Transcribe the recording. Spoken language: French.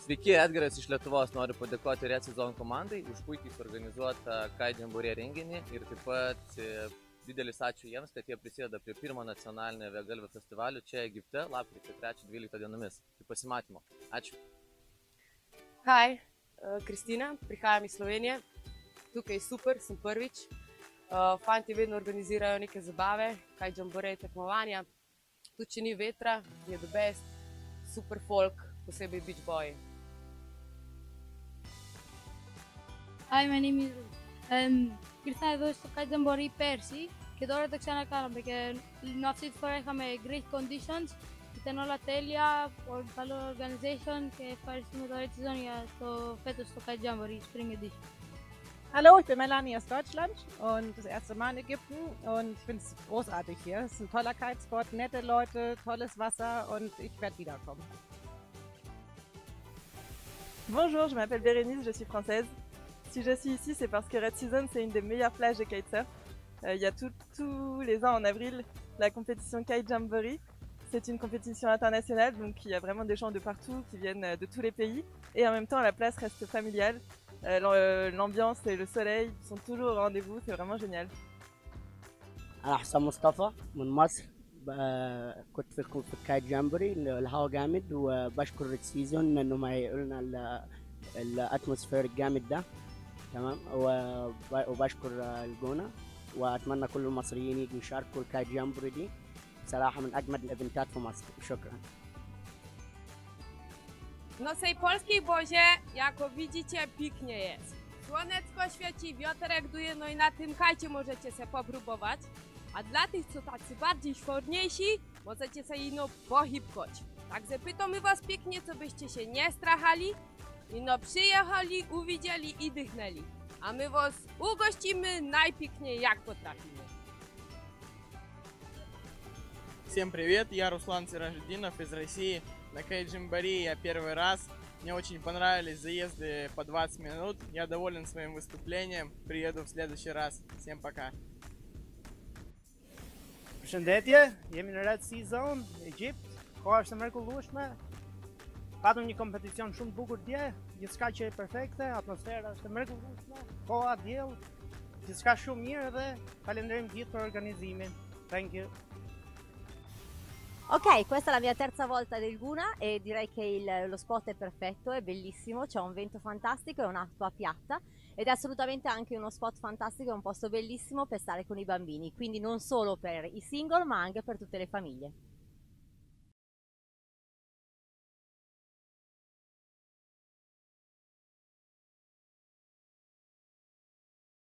Sveiki, Edgaras iš Lietuvos. Noriu padėkoti Red Season komandai už puikiai suorganizuotą Kite Jamboree renginį ir taip pat didelis ačiū jiems, kad jie prisideda prie pirmo nacionalinio Vėgalvio festivalio čia Egipte, lapkričio 3-12 dienomis. Tai pasimatymo. Ačiū. Hi, Kristina, prihajam iz Slovenije. Tukaj je super, sem prvič. Fanti vedno organizirajo neke zabave, Kite Jamboree tekmovanja. Tudi če ni vetra, je the best, super folk, posebej beach boy. Hi, my name is ήρθα εδώ στο Kite Jamboree πέρσι και τώρα το ξανακάναμε και αυτή τη φορά είχαμε great conditions, ήταν όλα τέλεια, καλό organization και ευχαριστούμε το Red Season για το φέτος στο Kite Jamboree Spring Edition. Hallo, ich bin Melanie aus Deutschland und das erste Mal in Ägypten und ich finde es großartig hier. Es ist ein toller Kitespot, nette Leute, tolles Wasser und ich werde wiederkommen. Bonjour, je m'appelle Bérénice, je suis française. Si je suis ici, c'est parce que Red Season, c'est une des meilleures plages de kitesurf. Il y a tous les ans en avril la compétition Kite Jamboree. C'est une compétition internationale, donc il y a vraiment des gens de partout qui viennent de tous les pays. Et en même temps, la place reste familiale. L'ambiance et le soleil sont toujours au rendez-vous, c'est vraiment génial. أنا حسام مصطفى من مصر. كنت في الكايت جامبوري، الهوا جامد، وبشكر ريد سيزون انهم هيقولوا لنا الاتموسفير الجامد ده. تمام. وبشكر الجونة، واتمنى كل المصريين يجوا يشاركوا الكايت جامبوري دي. بصراحة من اجمد الايفنتات في مصر. شكرا. W naszej polskiej bozie, jako widzicie, pięknie jest. Słoneczko świeci, wiaterek duje, no i na tym kajcie możecie sobie popróbować. A dla tych, co tacy bardziej szworniejsi, możecie sobie ino pohipkoć. Także pytamy was pięknie, co byście się nie strachali, ino przyjechali, uwidzieli i dychnęli. A my was ugościmy najpiękniej, jak potrafimy. Всем привет, я Руслан Сиражетдинов из России. На Kite Jamboree я первый раз. Мне очень понравились заезды по 20 минут. Я доволен своим выступлением. Приеду в следующий раз. Всем пока. Përshëndetje, jemi në Red Season, Egjipt. Koha është e mrekullueshme. Patëm një kompeticion shumë të bukur dje, gjithçka që është perfekte, atmosfera është e mrekullueshme, koha, diell, gjithçka shumë mirë dhe falenderojmë gjithë për organizimin. Thank you. Ok, questa è la mia terza volta del Guna e direi che lo spot è perfetto, è bellissimo, c'è un vento fantastico, è un'acqua piatta ed è assolutamente anche uno spot fantastico, è un posto bellissimo per stare con i bambini, quindi non solo per i single ma anche per tutte le famiglie.